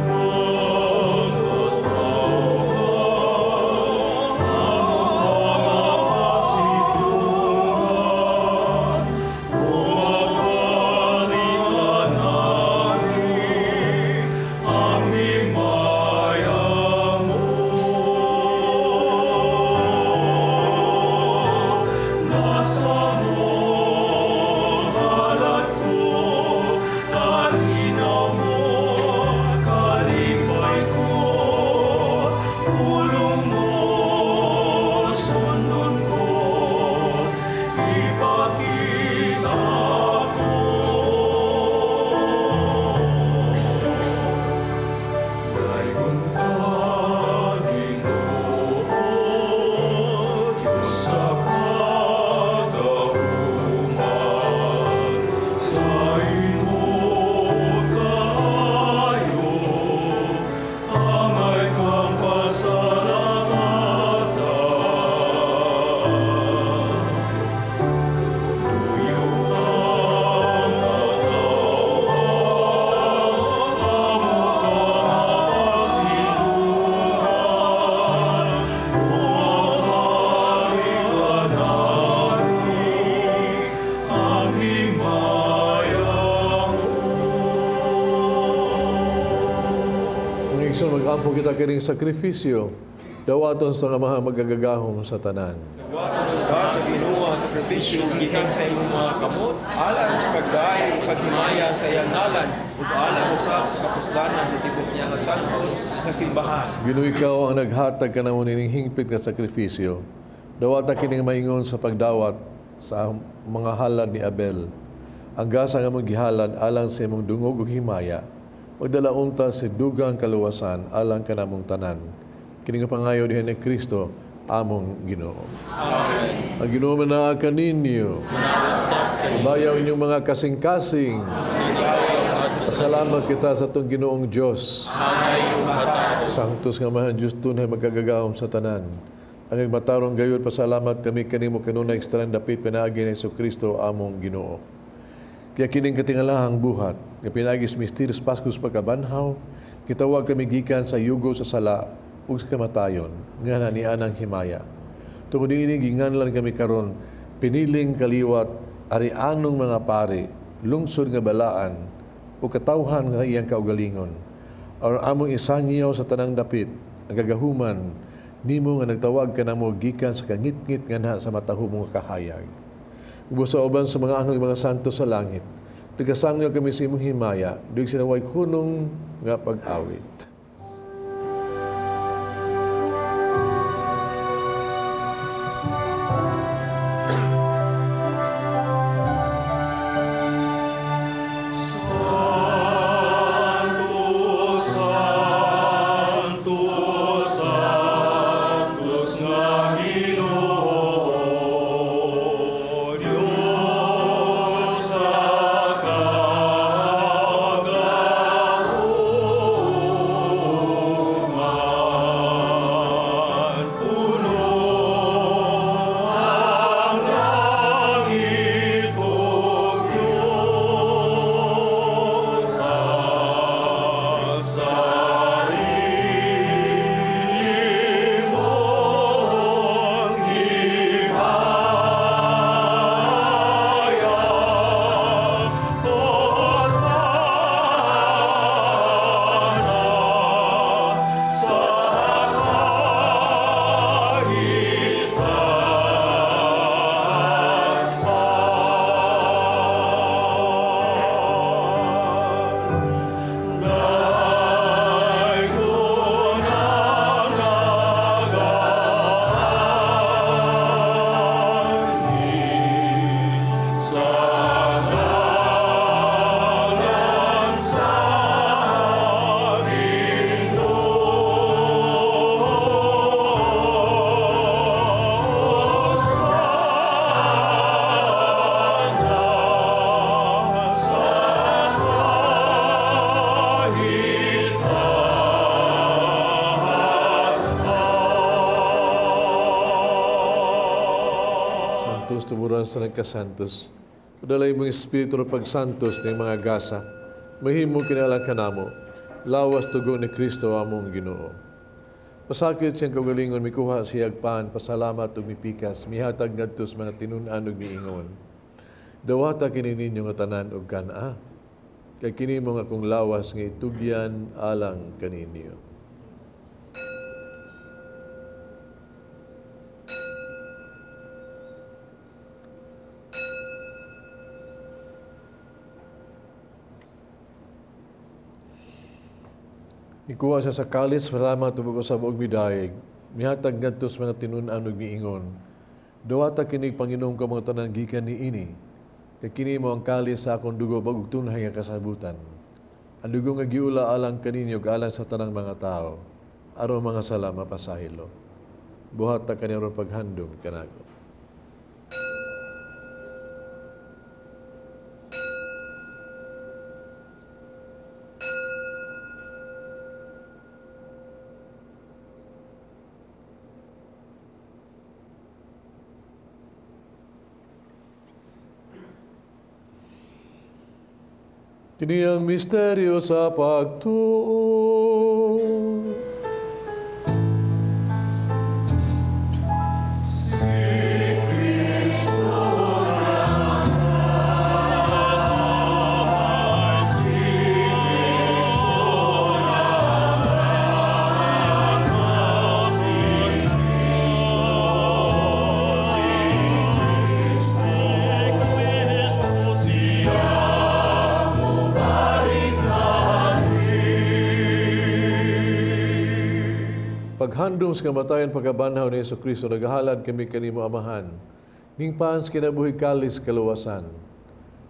Isang mag-ampo kita kining sakripisyo, dawaton sa nga mga magagagahom sa tanan. Ka sa Ginoo ang sakripisyo gikan sa imong mga kamot, alang sa pagdahil ug paghimaya sa iyang ngalan, ug alang usab sa kapusdanan sa tibok niya nga santos sa simbahan. Ginoo, ikaw ang naghatag kanamo nining hingpit nga sakripisyo. Dawata kining maingon sa pagdawat sa mga halad ni Abel. Ang gasa nga mong gihalad alang sa imong dungog ug himaya. Magdala unta si dugang kaluwasan alang kanamong tanan. Kini nga pangayo diha ni Kristo among Ginoo. Amen. Ang Ginoo manaa kaninyo. Bayaw inyong mga kasing-kasing. Pasalamat kita sa itong Ginoong Diyos. Sanctus nga mahan Diyos tunay magkagagahom sa tanan. Ang matarong gayon, pasalamat kami kanimo kanunay ekstrang dapit pinaagi ni Kristo among Ginoo. Kaya kining katingalahang buhat, nga pinagis mysterious Pascus pagkabanhaw, kitawag kami gikan sa yugo sa sala ug sa kamatayon, nga nanian ang himaya. Tungod ini ginganlan kami karon, piniling kaliwat, arianong mga pari, lungsod nga balaan, o katawhan nga iyang kaugalingon. Aron among isangyaw sa tanang dapit, ang gagahuman, nimo nga nagtawag ka namo gikan sa kangit-ngit nga na sa matahumong kahayag. Ubusa uban sa mga anghel mga santo sa langit. Nagkasangyo kami sa imong himaya, duig sinaway kunong nga pag-awit. Santos, tumuran sa nagkasantos. Padalay mong Espiritu ng pagsantos ng mga gasa. Mahimo kinalang kanamo. Lawas tugo ni Kristo among Ginoo. Pasakit siyang kagalingon, mikuha siya agpaan, pasalamat ug mipikas, mihatag ngadto sa mga tinunan ug miingon. Dawata kini ninyo nga tanan ug kana. Kay kini mo nga kung lawas nga itugyan alang kaninyo. Ikuha siya sa kalis, salamat tubog sa og midayeg. Mihatag ngadto sa mga tinunan ug miingon. Dawata kini Panginoon ka mga tanan gikan niini. Kay kini mo ang kalis sa akong dugo bagog tunhay nga kasabutan. Ang dugo nga giula alang kaninyo alang sa tanang mga tao. Aron mga sala mapasahilo. Buhat ta kaniya paghandom kanako. Kini ang misteryo sa pagtuo. Paghandom sa kamatayan pagkabanhaw ni Yesu Kristo, nagahalad kami kanimo Amahan. Ning paans kinabuhi kalis kaluwasan.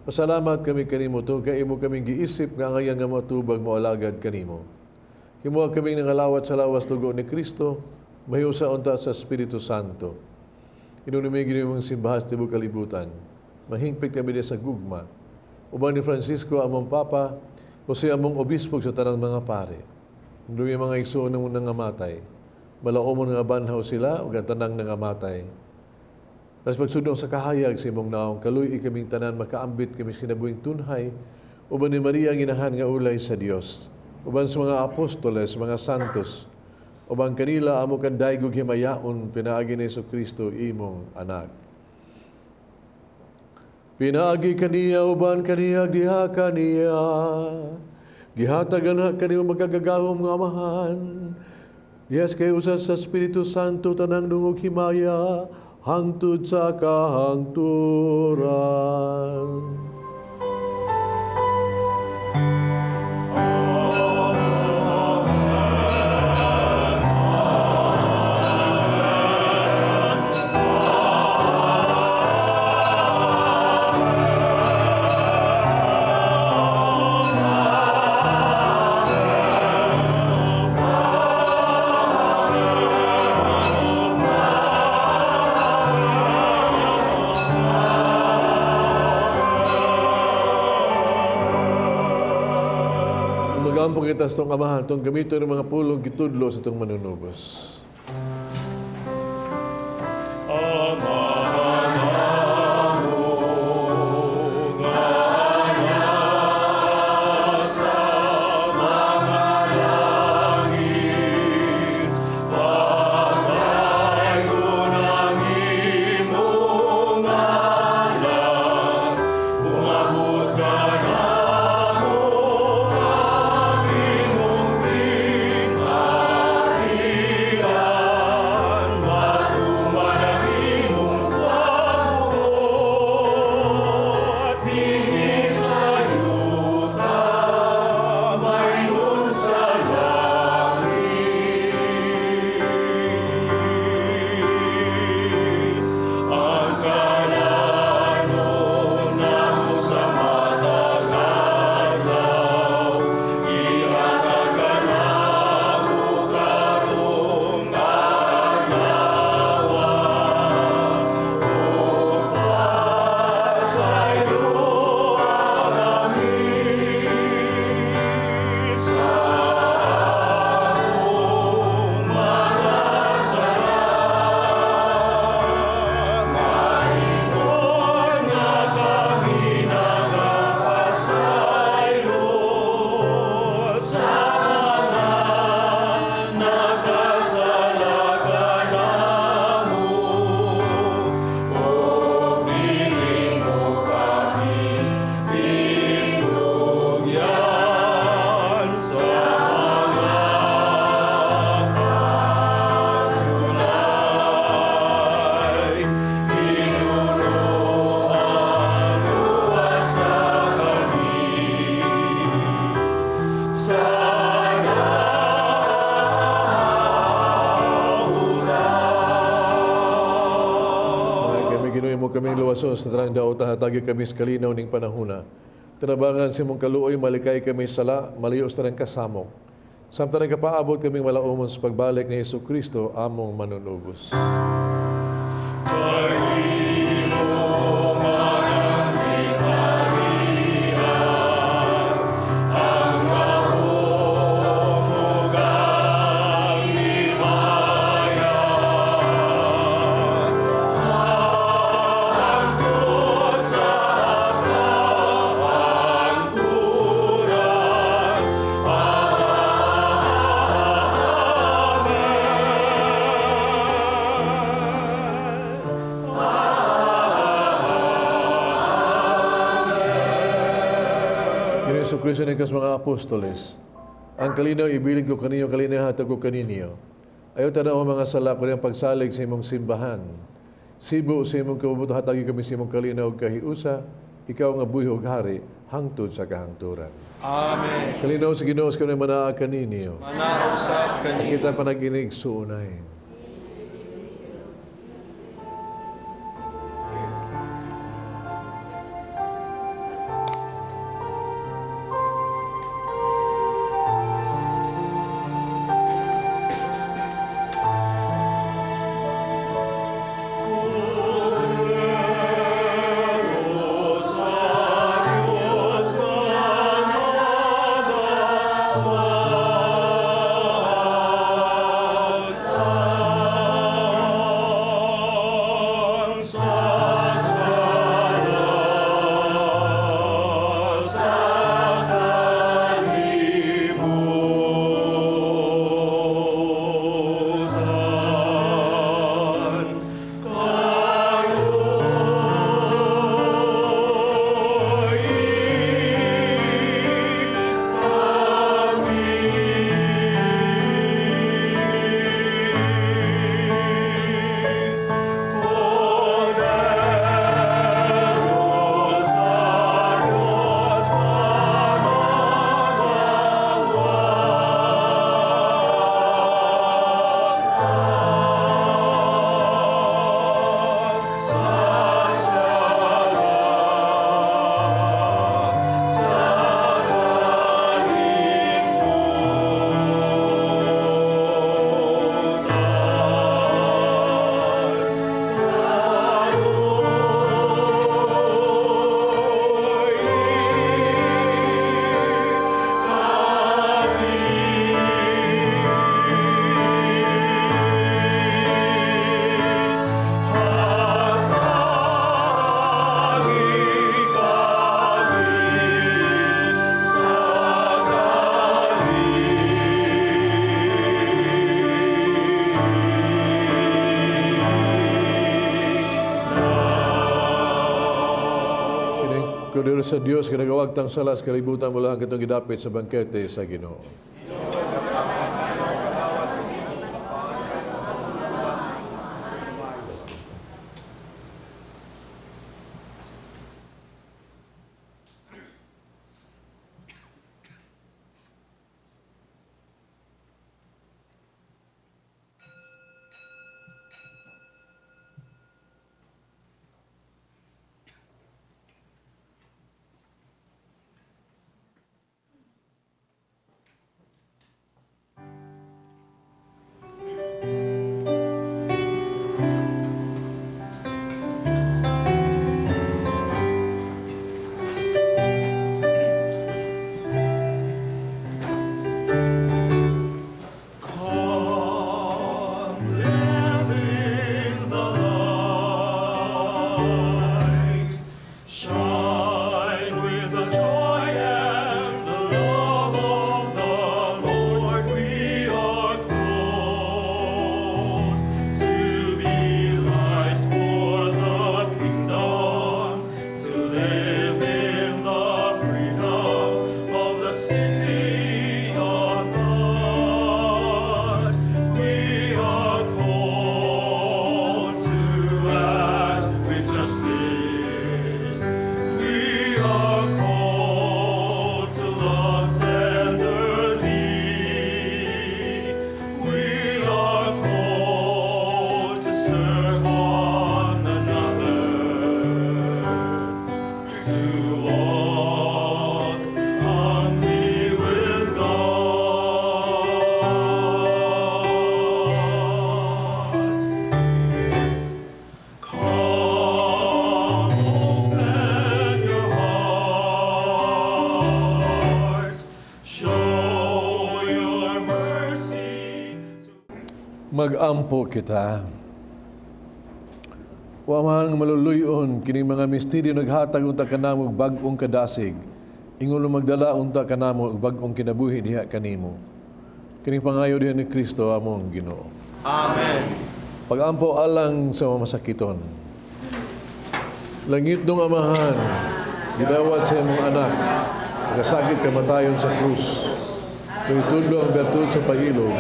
Pasalamat kami kanimo tungod kay imo kaming giisip nga ngayon nga matubag moalagad kanimo. Himuha kaming nangalawat sa lawas tugo ni Kristo, mahiusa unta sa Espiritu Santo. Inunumigi nimong simbahas tibuok kalibutan. Mahingpit kami sa gugma. Uban ni Francisco among Papa, o siya among obispo sa tanang mga pare. Dumi mga igsoon ng nangamatay. Malaomon nga banhaw sila o tanang nangamatay. Nas pagsudong sa kahayag sa imong naong kaluy kaming tanan makaambit kami sa kinabuhing tunhay uban ni Maria ang inahan nga ulay sa Dios. Uban sa mga apostoles, mga santos, uban kanila amo kan daygog himayaon pinaagi ni Jesu Kristo imong anak. Pinaagi kaniya uban kaniya diha kaniya. Gihatagan kaniya magagagahom nga Amahan. Yes, kay usas sa Espiritu Santo tanang dungog himaya hangtod sa kahangturan. Magampong kita sa itong Amahan, itong gamito ng mga pulong kitudlo sa itong manunubos. Yeah. kaming luwason sa tarang daot hatagi kami sa kalinaw ning panahuna. Tinabangan si mong kaluoy, malikay kami sala, malios na rin kasamok. Samtang kapaabot kaming malaumon sa pagbalik ni Hesus Kristo, among manunubos. Hesus Kristo ng mga apostoles, ang kalinaw ibilin ko kaninyo, kalinaw hatag ko kaninyo. Ayaw tanaw mga sala ko niyang pagsalig sa imong simbahan. Sibo sa imong kabubuto hatagi kami sa imong kalinaw kahiusa, ikaw nga buhig hari, hangtod sa kahangturan. Amen. Kalinaw sa Ginoo sa kanang manaa kaninyo. Manausap kaninyo. Kita panaginig suunay. Kudiro sa Dios kinagawag tang salas kalibutan mo lang katong gidapit sa bangkete sa Ginoo. Magampo kita. Wa man maluluyon kini mga misteryo naghatag unta kanamo bag-ong kadasig. Ingon magdala unta kanamo bag-ong kinabuhi diha kanimo. Kini pangayo diha ni Kristo among Ginoo. Amen. Pagampo alang sa masakiton. Langit nung amahan, gidawat sa imong anak, nagkasakit kamatayon sa krus. Tulo ang bertud sa pag-ilog,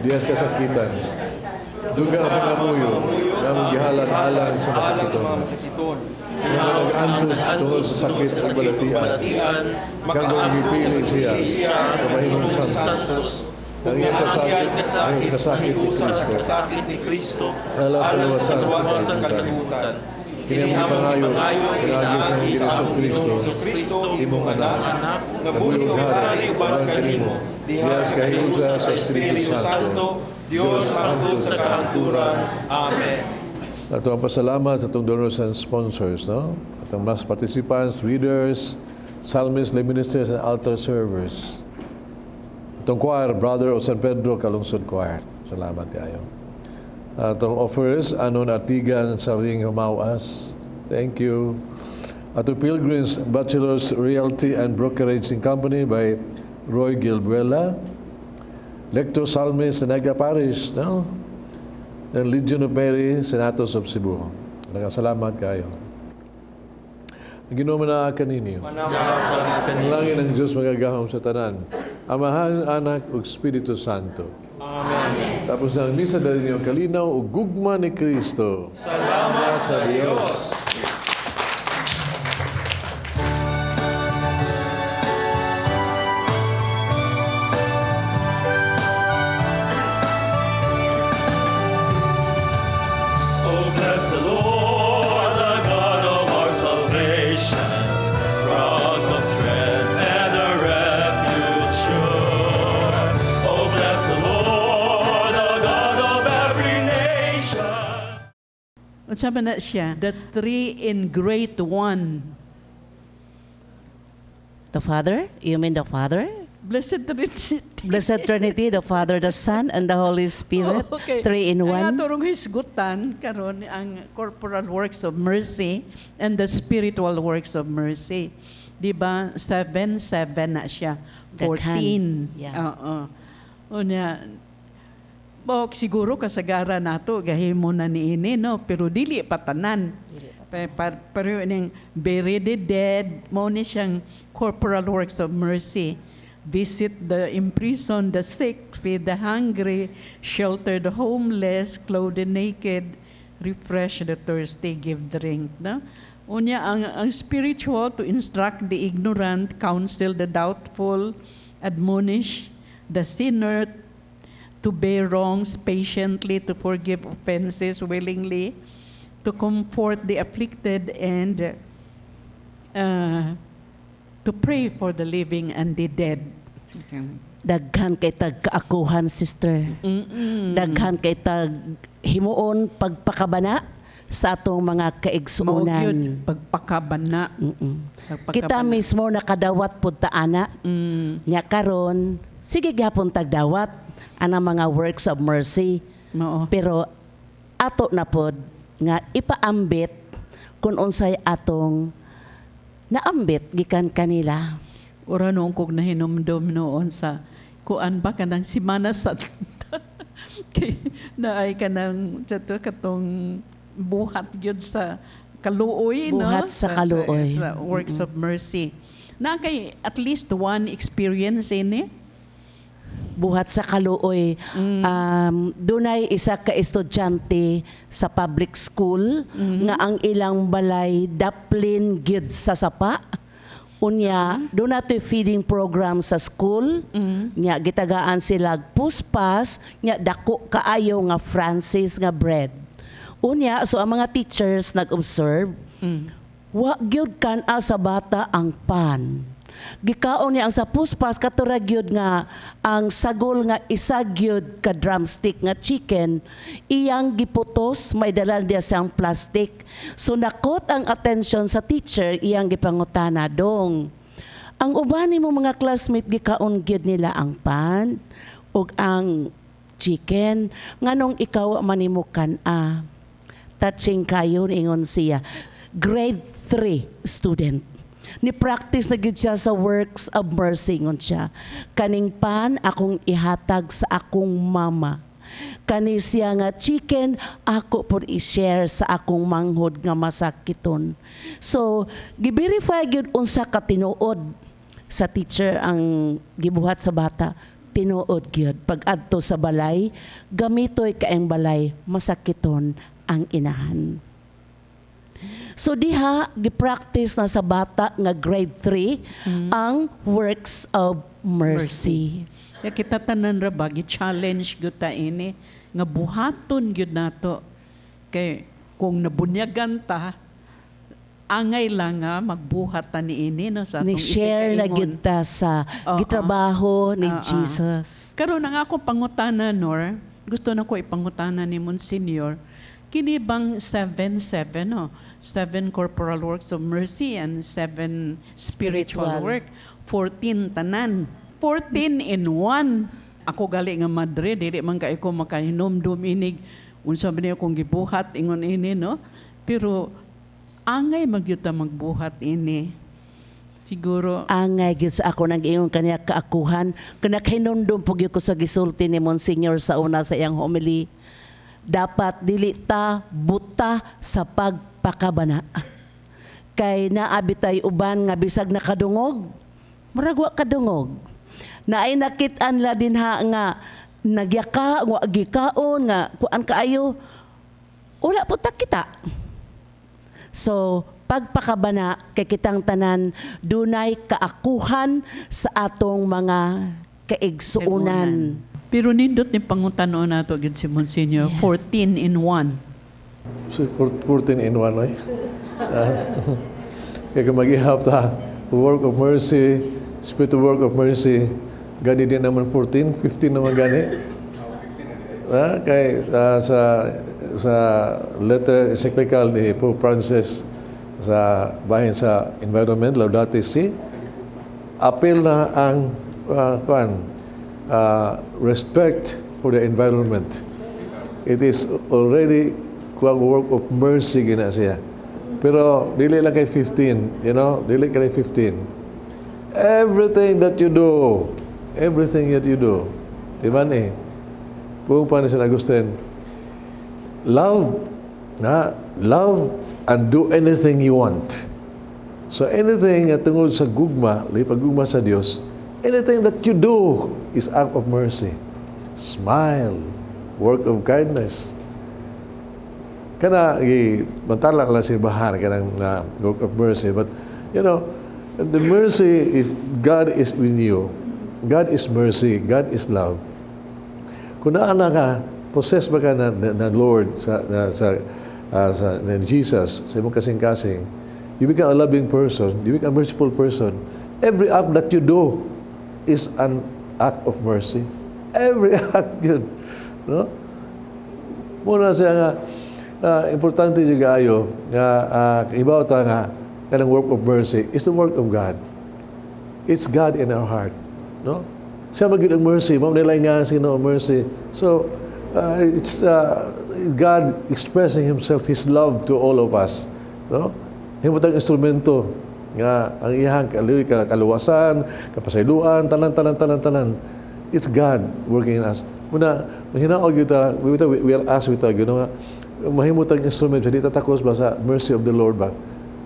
diyas kasakitan. Duga ang pangamuyo, na among gihalan alang sa masakiton. Nga nag-antos tungkol sa sakit sa balatian, kagong gipili siya, kamahimong santos. Ang iyang kasakit ni Kristo, alas kaluwasan sa kalibutan. Kini ang pangayo, pinagi sa Kristo, imong anak, nabuyog hari, parang kanimo, diyas kahiusa sa Espiritu Santo, Diyos hangtod sa kahangturan. Amen. Ato ang pasalamat sa itong donors and sponsors, no? At ang mas participants, readers, psalmists, lay ministers, and altar servers. Itong choir, Brother of San Pedro, Kalungsod Choir. Salamat kayo. Atong offers, anon artigan sa ring humawas. Thank you. Atong Pilgrims Bachelor's Realty and Brokeraging Company by Roy Gilbuela. Lector Psalmist sa Naga Parish, no? And Legion of Mary, Senatos of Cebu. Nagkasalamat kayo. Ang Ginoo na kaninyo. Ang langit ng Diyos magagahom sa tanan. Amahan, Anak, ug Espiritu Santo. Amen. Tapos ang misa dali niyo kalinaw ug gugma ni Kristo. Salamat sa Diyos. Oh, bless the Lord, the God of our salvation, rock of strength and a refuge sure. Oh, bless the Lord, the God of every nation. At sabi na siya, the three in great one. The Father? You mean the Father? Blessed Trinity. Blessed Trinity, the Father, the Son, and the Holy Spirit. Oh, okay. Three in Kaya one. turong hisgutan karon ang corporal works of mercy and the spiritual works of mercy. Di ba? 7 na siya. 14. Yeah. Oo. Unya, siguro kasagara nato gahimo na niini, no? Pero dili patanan. Pero yung bury the dead, mo ni siyang corporal works of mercy. Visit the imprisoned, the sick, feed the hungry, shelter the homeless, clothe the naked, refresh the thirsty, give drink. No? Unya, ang spiritual, to instruct the ignorant, counsel the doubtful, admonish the sinner, to bear wrongs patiently, to forgive offenses willingly, to comfort the afflicted, and to pray for the living and the dead. Daghan kay tag-kaakuhan, sister. Daghan kay tag-himuon pagpakabana sa atong mga kaigsuunan. Pagpakabana. Kita mismo nakadawat pud ta ana. Nya karon sige gyapon tagdawat ana mga works of mercy. Pero ato na pod nga ipaambit kung unsay atong naambit gikan kanila. Ora noong kog nahinumdum noon sa kuan ba kanang Semana Santa. Kay naay kanang katong buhat gyud sa kaluoy, no? Buhat sa kaluoy. Sa works of mercy. Na kay at least one experience ini. Buhat sa kaluoy. Dunay isa ka estudyante sa public school nga ang ilang balay daplin gyud sa sapa. Unya, doon nato feeding program sa school. Nya gitagaan sila puspas, nya dako kaayo nga Francis nga bread. Unya, so ang mga teachers nag-observe, wa gyud kan sa bata ang pan. Gikaon niya ang sa puspas katura gyud nga ang sagol nga isa gyud ka drumstick nga chicken iyang giputos may dala dia siyang plastic. So nakot ang attention sa teacher iyang gipangutana dong. Ang uban nimo mga classmate gikaon gyud nila ang pan ug ang chicken, nganong ikaw manimukan touching kayo ingon siya. Grade 3 student. Ni-practice na gid siya sa works of mercy ngon siya. Kaning pan akong ihatag sa akong mama. Kani siya nga chicken ako pod i-share sa akong manghod nga masakiton. So, gi-verify gyud unsa ka tinuod sa teacher ang gibuhat sa bata. Tinuod gyud pag adto sa balay, gamitoy kaeng balay masakiton ang inahan. So diha gi-practice na sa bata nga grade 3 ang works of mercy. Ya kita tanan ra ba gi-challenge gyud ta ini nga buhaton gyud nato kay kung nabunyagan ta angay lang nga magbuhat ta niini no sa atong ni-share na gyud ta sa gitrabaho ni Jesus. Karon ang ako pangutana Nor, gusto na ko ipangutana ni Monsignor, kini bang 7 no? 7 corporal works of mercy and 7 spiritual work. 14 tanan. 14 in 1. Ako gali nga madre, dili man kay ko makahinom duminig unsa ba niya kung gibuhat ingon ini no? Pero angay magyuta magbuhat ini. Siguro angay gyud sa ako nag-ingon kaniya kaakuhan kanakhinumdum pug ko sa gisulti ni Monsignor sa una sa iyang homily. Dapat dili ta buta sa pagpakabana. Kay naabi tay uban nga bisag nakadungog, murag wa kadungog. Naay nakit-an la din nga nagyaka, wa gikaon nga kuan kaayo. Wala po ta kita. So, pagpakabana kay kitang tanan dunay kaakuhan sa atong mga kaigsuunan. Pero nindot ni pangutanon nato gid si Monsignor, 14 in 1. So, 14 in 1, right? Kaya mag-ihap ta, work of mercy, spiritual work of mercy, gani din naman 14, 15 naman gani. Kay sa letter encyclical ni Pope Francis sa bahin sa environment, Laudate Si, apel na ang respect for the environment. It is already work of mercy gina siya. Pero dili lang kay 15, dili kay 15. Everything that you do, diba ni? Kung pa ni San Agustin, love and do anything you want. So anything na tungod sa gugma, pagugma sa Dios, anything that you do is act of mercy. Smile, work of kindness. Kana mantala lang si bahar kanang work of mercy, but the mercy, if God is with you, God is mercy, God is love. Kung naana ka, possess ba ka na Lord sa Jesus, sa imong kasing-kasing, you become a loving person, you become a merciful person. Every act that you do is an act of mercy. Every act yun. No? Muna siya nga, importante juga ayo nga ibaw ta nga kanang work of mercy is the work of God. It's God in our heart, no? Siya magid ang mercy, mao nilay nga sino ang mercy. So it's God expressing himself, his love to all of us, no? Himutang instrumento nga ang iyang kaluwasan, kapasayloan, tanan. It's God working in us. Muna hinaog kita, we are asked with nga mahimutang instrument, hindi tatakos ba sa mercy of the Lord ba?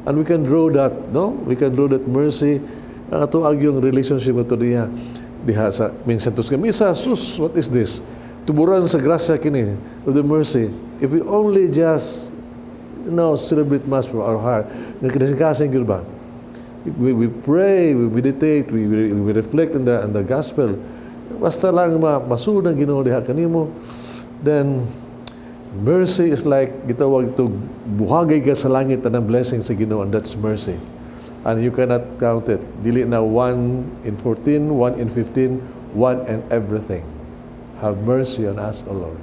And we can draw that, no? We can draw that mercy. Ang atuag yung relationship mo to diha sa minsan tos kamisa, sus, what is this? Tuburan sa grasya kini of the mercy. If we only just celebrate Mass from our heart, nagkasing yun ba? We pray, we meditate, we reflect on the gospel. Basta lang masunod ang Ginoo diha kanimo, then mercy is like gitawag ito, buhagay ka sa langit na ng blessing sa Ginoo, and that's mercy. And you cannot count it. Dili na 1 in 14, 1 in 15, 1 in everything. Have mercy on us, O Lord.